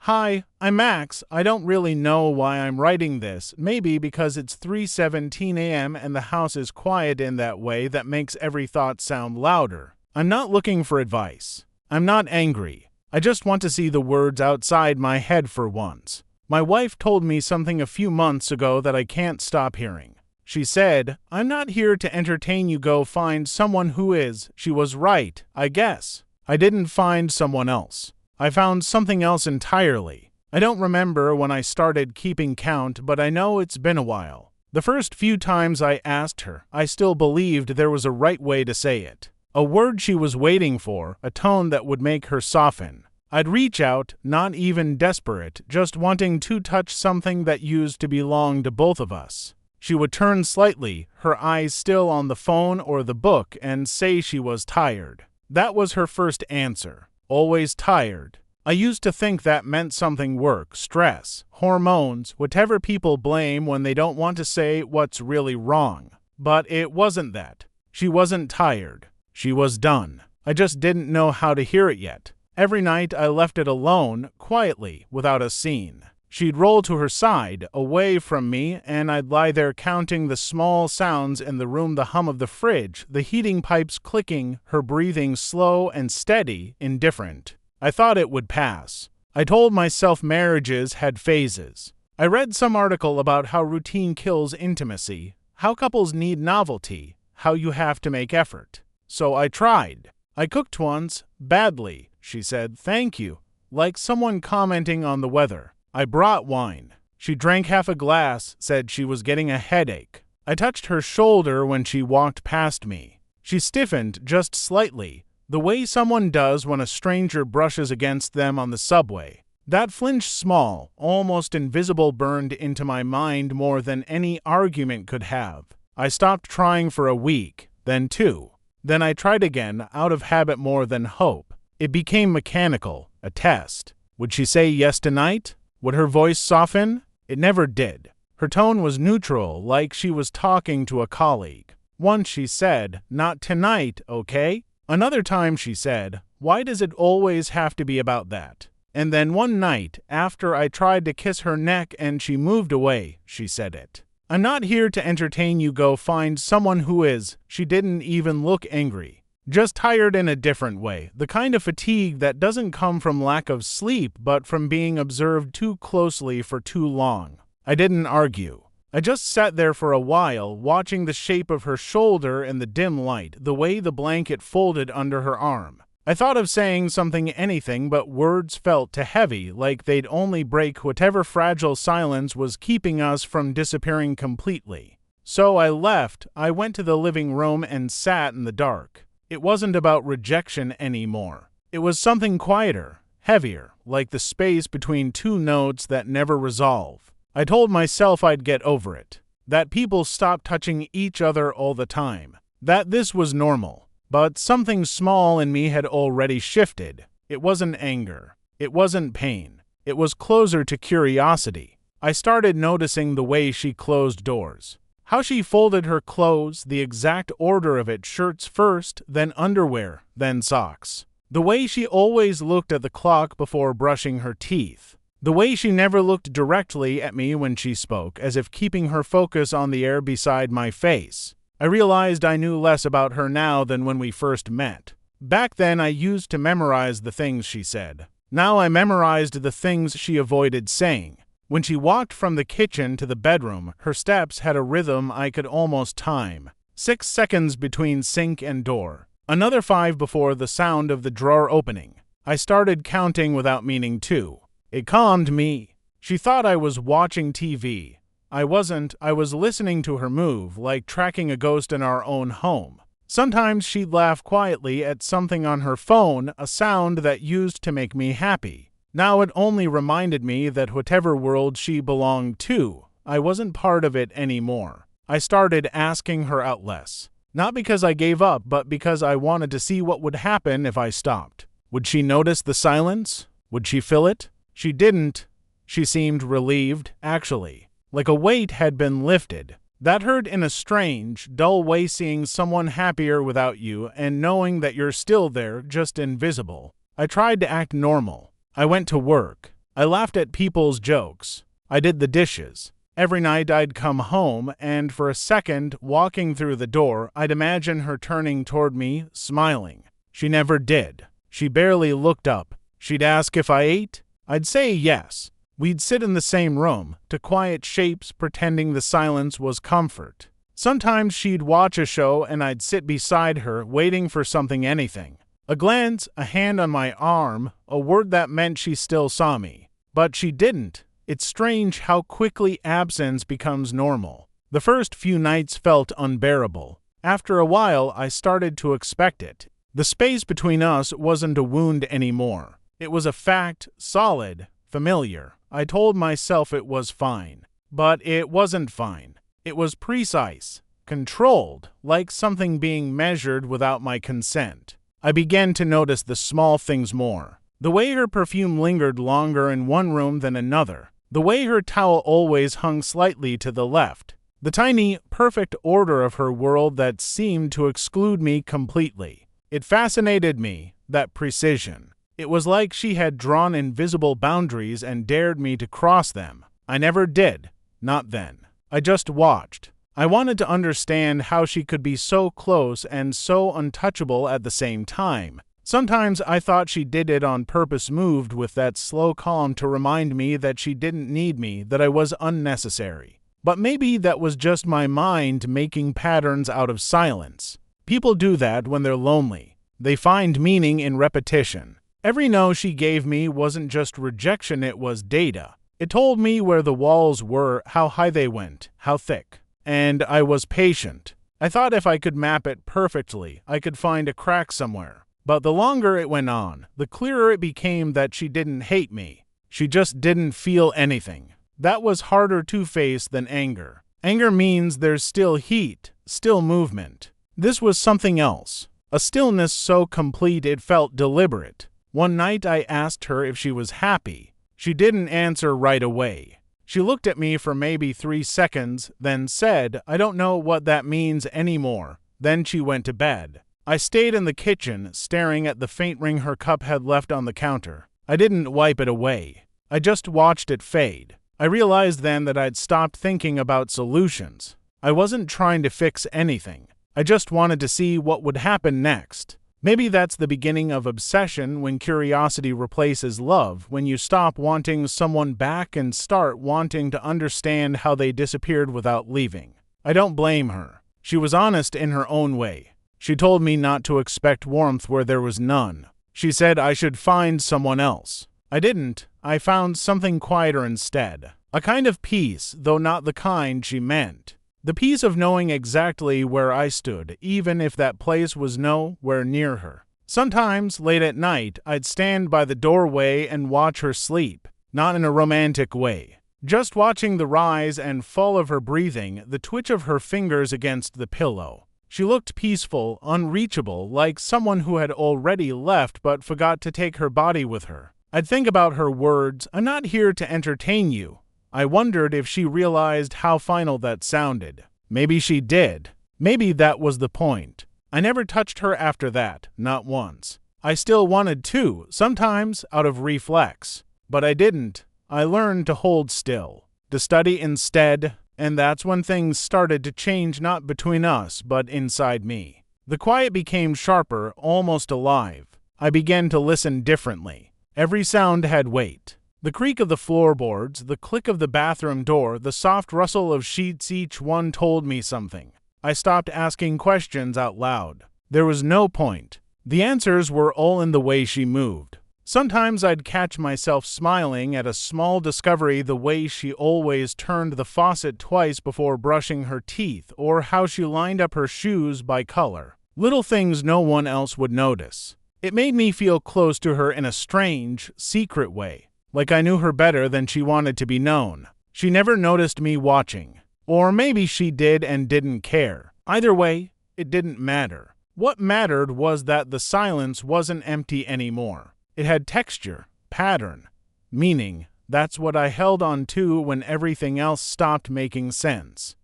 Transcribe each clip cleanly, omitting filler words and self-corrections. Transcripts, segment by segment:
Hi, I'm Max. I don't really know why I'm writing this. Maybe because it's 3:17 a.m. and the house is quiet in that way that makes every thought sound louder. I'm not looking for advice. I'm not angry. I just want to see the words outside my head for once. My wife told me something a few months ago that I can't stop hearing. She said, "I'm not here to entertain you, go find someone who is." She was right, I guess. I didn't find someone else. I found something else entirely. I don't remember when I started keeping count, but I know it's been a while. The first few times I asked her, I still believed there was a right way to say it. A word she was waiting for, a tone that would make her soften. I'd reach out, not even desperate, just wanting to touch something that used to belong to both of us. She would turn slightly, her eyes still on the phone or the book, and say she was tired. That was her first answer. Always tired. I used to think that meant something: work, stress, hormones, whatever people blame when they don't want to say what's really wrong. But it wasn't that. She wasn't tired. She was done. I just didn't know how to hear it yet. Every night I left it alone, quietly, without a scene. She'd roll to her side, away from me, and I'd lie there counting the small sounds in the room: the hum of the fridge, the heating pipes clicking, her breathing slow and steady, indifferent. I thought it would pass. I told myself marriages had phases. I read some article about how routine kills intimacy, how couples need novelty, how you have to make effort. So I tried. I cooked once, badly. She said, "Thank you," like someone commenting on the weather. I brought wine. She drank half a glass, said she was getting a headache. I touched her shoulder when she walked past me. She stiffened just slightly, the way someone does when a stranger brushes against them on the subway. That flinch, small, almost invisible, burned into my mind more than any argument could have. I stopped trying for a week, then 2. Then I tried again, out of habit more than hope. It became mechanical, a test. Would she say yes tonight? Would her voice soften? It never did. Her tone was neutral, like she was talking to a colleague. Once she said, "Not tonight, okay?" Another time she said, "Why does it always have to be about that?" And then one night, after I tried to kiss her neck and she moved away, she said it. "I'm not here to entertain you, go find someone who is." She didn't even look angry. Just tired in a different way, the kind of fatigue that doesn't come from lack of sleep but from being observed too closely for too long. I didn't argue. I just sat there for a while, watching the shape of her shoulder in the dim light, the way the blanket folded under her arm. I thought of saying something, anything, but words felt too heavy, like they'd only break whatever fragile silence was keeping us from disappearing completely. So I left. I went to the living room and sat in the dark. It wasn't about rejection anymore. It was something quieter, heavier, like the space between two notes that never resolve. I told myself I'd get over it, that people stopped touching each other all the time, that this was normal. But something small in me had already shifted. It wasn't anger. It wasn't pain. It was closer to curiosity. I started noticing the way she closed doors. How she folded her clothes, the exact order of it: shirts first, then underwear, then socks. The way she always looked at the clock before brushing her teeth. The way she never looked directly at me when she spoke, as if keeping her focus on the air beside my face. I realized I knew less about her now than when we first met. Back then I used to memorize the things she said. Now I memorized the things she avoided saying. When she walked from the kitchen to the bedroom, her steps had a rhythm I could almost time. 6 seconds between sink and door. Another 5 before the sound of the drawer opening. I started counting without meaning to. It calmed me. She thought I was watching TV. I wasn't. I was listening to her move, like tracking a ghost in our own home. Sometimes she'd laugh quietly at something on her phone, a sound that used to make me happy. Now it only reminded me that whatever world she belonged to, I wasn't part of it anymore. I started asking her out less. Not because I gave up, but because I wanted to see what would happen if I stopped. Would she notice the silence? Would she feel it? She didn't. She seemed relieved, actually, like a weight had been lifted. That hurt in a strange, dull way, seeing someone happier without you and knowing that you're still there, just invisible. I tried to act normal. I went to work. I laughed at people's jokes. I did the dishes. Every night I'd come home, and for a second, walking through the door, I'd imagine her turning toward me, smiling. She never did. She barely looked up. She'd ask if I ate. I'd say yes. We'd sit in the same room, to quiet shapes, pretending the silence was comfort. Sometimes she'd watch a show and I'd sit beside her, waiting for anything. A glance, a hand on my arm, a word that meant she still saw me. But she didn't. It's strange how quickly absence becomes normal. The first few nights felt unbearable. After a while, I started to expect it. The space between us wasn't a wound anymore. It was a fact, solid, familiar. I told myself it was fine. But it wasn't fine. It was precise, controlled, like something being measured without my consent. I began to notice the small things more. The way her perfume lingered longer in one room than another. The way her towel always hung slightly to the left. The tiny, perfect order of her world that seemed to exclude me completely. It fascinated me, that precision. It was like she had drawn invisible boundaries and dared me to cross them. I never did. Not then. I just watched. I wanted to understand how she could be so close and so untouchable at the same time. Sometimes I thought she did it on purpose, moved with that slow calm to remind me that she didn't need me, that I was unnecessary. But maybe that was just my mind making patterns out of silence. People do that when they're lonely. They find meaning in repetition. Every no she gave me wasn't just rejection, it was data. It told me where the walls were, how high they went, how thick. And I was patient. I thought if I could map it perfectly, I could find a crack somewhere. But the longer it went on, the clearer it became that she didn't hate me. She just didn't feel anything. That was harder to face than anger. Anger means there's still heat, still movement. This was something else. A stillness so complete it felt deliberate. One night I asked her if she was happy. She didn't answer right away. She looked at me for maybe 3 seconds, then said, "I don't know what that means anymore." Then she went to bed. I stayed in the kitchen, staring at the faint ring her cup had left on the counter. I didn't wipe it away. I just watched it fade. I realized then that I'd stopped thinking about solutions. I wasn't trying to fix anything. I just wanted to see what would happen next. Maybe that's the beginning of obsession, when curiosity replaces love, when you stop wanting someone back and start wanting to understand how they disappeared without leaving. I don't blame her. She was honest in her own way. She told me not to expect warmth where there was none. She said I should find someone else. I didn't. I found something quieter instead. A kind of peace, though not the kind she meant. The peace of knowing exactly where I stood, even if that place was nowhere near her. Sometimes, late at night, I'd stand by the doorway and watch her sleep. Not in a romantic way. Just watching the rise and fall of her breathing, the twitch of her fingers against the pillow. She looked peaceful, unreachable, like someone who had already left but forgot to take her body with her. I'd think about her words, "I'm not here to entertain you." I wondered if she realized how final that sounded. Maybe she did. Maybe that was the point. I never touched her after that, not once. I still wanted to, sometimes out of reflex. But I didn't. I learned to hold still, to study instead, and that's when things started to change, not between us, but inside me. The quiet became sharper, almost alive. I began to listen differently. Every sound had weight. The creak of the floorboards, the click of the bathroom door, the soft rustle of sheets, each one told me something. I stopped asking questions out loud. There was no point. The answers were all in the way she moved. Sometimes I'd catch myself smiling at a small discovery, the way she always turned the faucet twice before brushing her teeth, or how she lined up her shoes by color. Little things no one else would notice. It made me feel close to her in a strange, secret way, like I knew her better than she wanted to be known. She never noticed me watching. Or maybe she did and didn't care. Either way, it didn't matter. What mattered was that the silence wasn't empty anymore. It had texture, pattern, meaning. That's what I held on to when everything else stopped making sense.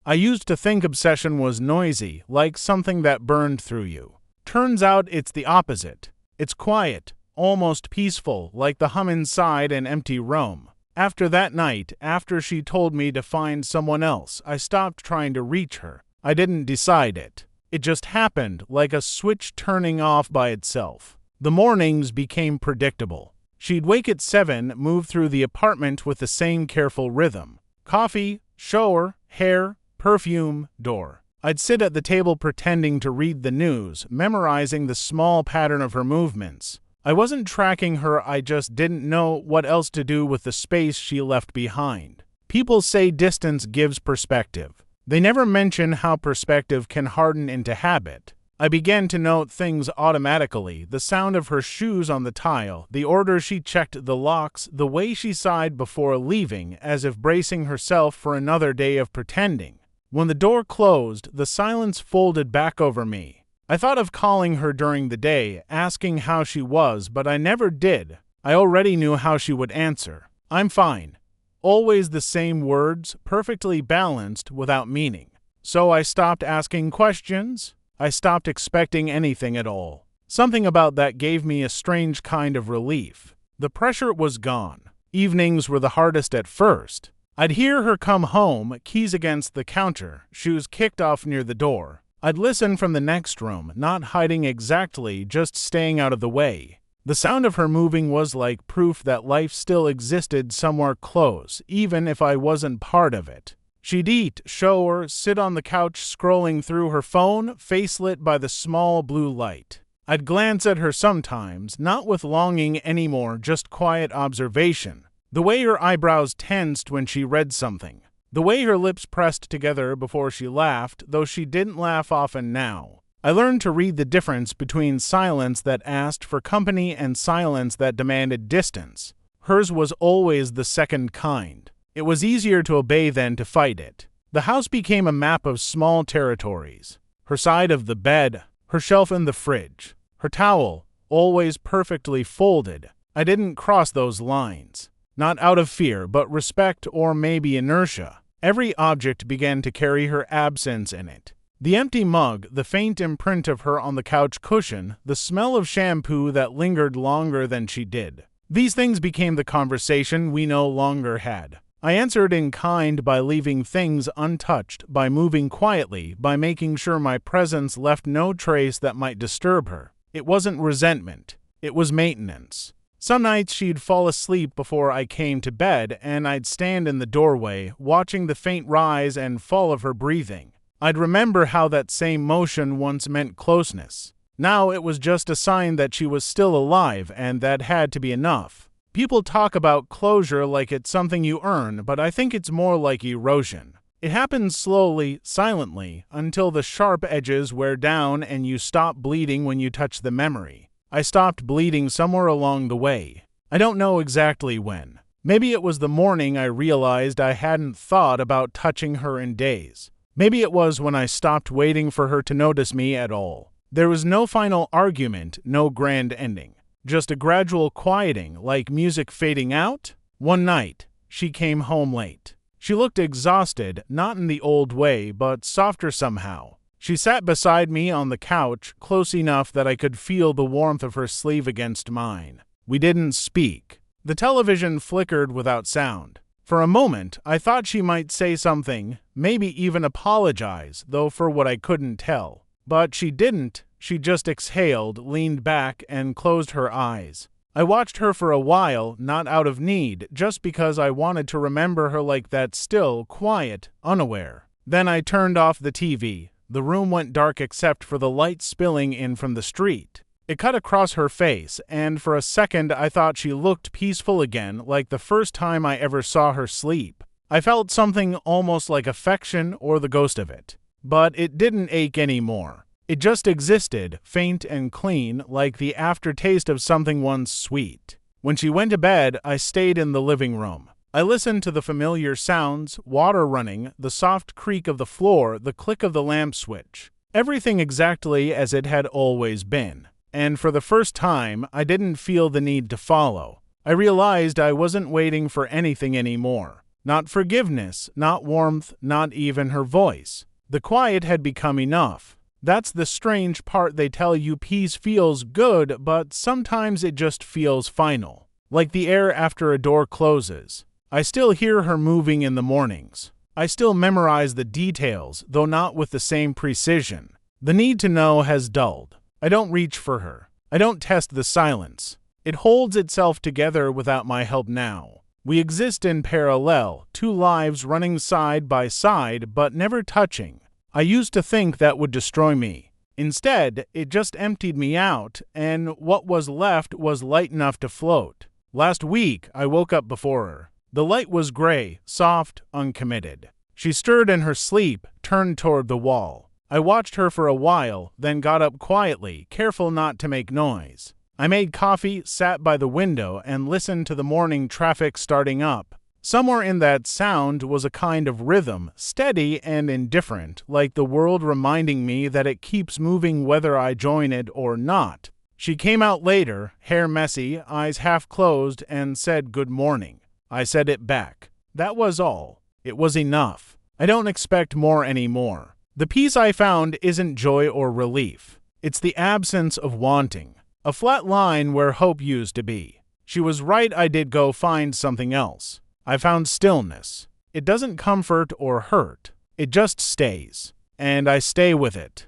I used to think obsession was noisy, like something that burned through you. Turns out it's the opposite. It's quiet, almost peaceful, like the hum inside an empty room. After that night, after she told me to find someone else, I stopped trying to reach her. I didn't decide it. It just happened, like a switch turning off by itself. The mornings became predictable. She'd wake at 7, move through the apartment with the same careful rhythm. Coffee, shower, hair, perfume, door. I'd sit at the table pretending to read the news, memorizing the small pattern of her movements. I wasn't tracking her, I just didn't know what else to do with the space she left behind. People say distance gives perspective. They never mention how perspective can harden into habit. I began to note things automatically, the sound of her shoes on the tile, the order she checked the locks, the way she sighed before leaving, as if bracing herself for another day of pretending. When the door closed, the silence folded back over me. I thought of calling her during the day, asking how she was, but I never did. I already knew how she would answer. I'm fine. Always the same words, perfectly balanced, without meaning. So I stopped asking questions. I stopped expecting anything at all. Something about that gave me a strange kind of relief. The pressure was gone. Evenings were the hardest at first. I'd hear her come home, keys against the counter, shoes kicked off near the door. I'd listen from the next room, not hiding exactly, just staying out of the way. The sound of her moving was like proof that life still existed somewhere close, even if I wasn't part of it. She'd eat, shower, sit on the couch scrolling through her phone, face lit by the small blue light. I'd glance at her sometimes, not with longing anymore, just quiet observation. The way her eyebrows tensed when she read something. The way her lips pressed together before she laughed, though she didn't laugh often now. I learned to read the difference between silence that asked for company and silence that demanded distance. Hers was always the second kind. It was easier to obey than to fight it. The house became a map of small territories. Her side of the bed, her shelf in the fridge, her towel, always perfectly folded. I didn't cross those lines. Not out of fear, but respect or maybe inertia. Every object began to carry her absence in it. The empty mug, the faint imprint of her on the couch cushion, the smell of shampoo that lingered longer than she did. These things became the conversation we no longer had. I answered in kind by leaving things untouched, by moving quietly, by making sure my presence left no trace that might disturb her. It wasn't resentment. It was maintenance. Some nights she'd fall asleep before I came to bed, and I'd stand in the doorway, watching the faint rise and fall of her breathing. I'd remember how that same motion once meant closeness. Now it was just a sign that she was still alive, and that had to be enough. People talk about closure like it's something you earn, but I think it's more like erosion. It happens slowly, silently, until the sharp edges wear down and you stop bleeding when you touch the memory. I stopped bleeding somewhere along the way. I don't know exactly when. Maybe it was the morning I realized I hadn't thought about touching her in days. Maybe it was when I stopped waiting for her to notice me at all. There was no final argument, no grand ending. Just a gradual quieting, like music fading out. One night, she came home late. She looked exhausted, not in the old way, but softer somehow. She sat beside me on the couch, close enough that I could feel the warmth of her sleeve against mine. We didn't speak. The television flickered without sound. For a moment, I thought she might say something, maybe even apologize, though for what I couldn't tell. But she didn't. She just exhaled, leaned back, and closed her eyes. I watched her for a while, not out of need, just because I wanted to remember her like that, still, quiet, unaware. Then I turned off the TV. The room went dark except for the light spilling in from the street. It cut across her face, and for a second I thought she looked peaceful again, like the first time I ever saw her sleep. I felt something almost like affection or the ghost of it. But it didn't ache anymore. It just existed, faint and clean, like the aftertaste of something once sweet. When she went to bed, I stayed in the living room. I listened to the familiar sounds, water running, the soft creak of the floor, the click of the lamp switch. Everything exactly as it had always been. And for the first time, I didn't feel the need to follow. I realized I wasn't waiting for anything anymore. Not forgiveness, not warmth, not even her voice. The quiet had become enough. That's the strange part. They tell you peace feels good, but sometimes it just feels final. Like the air after a door closes. I still hear her moving in the mornings. I still memorize the details, though not with the same precision. The need to know has dulled. I don't reach for her. I don't test the silence. It holds itself together without my help now. We exist in parallel, two lives running side by side but never touching. I used to think that would destroy me. Instead, it just emptied me out, and what was left was light enough to float. Last week, I woke up before her. The light was gray, soft, uncommitted. She stirred in her sleep, turned toward the wall. I watched her for a while, then got up quietly, careful not to make noise. I made coffee, sat by the window, and listened to the morning traffic starting up. Somewhere in that sound was a kind of rhythm, steady and indifferent, like the world reminding me that it keeps moving whether I join it or not. She came out later, hair messy, eyes half closed, and said good morning. I said it back. That was all. It was enough. I don't expect more anymore. The peace I found isn't joy or relief. It's the absence of wanting. A flat line where hope used to be. She was right, I did go find something else. I found stillness. It doesn't comfort or hurt. It just stays. And I stay with it.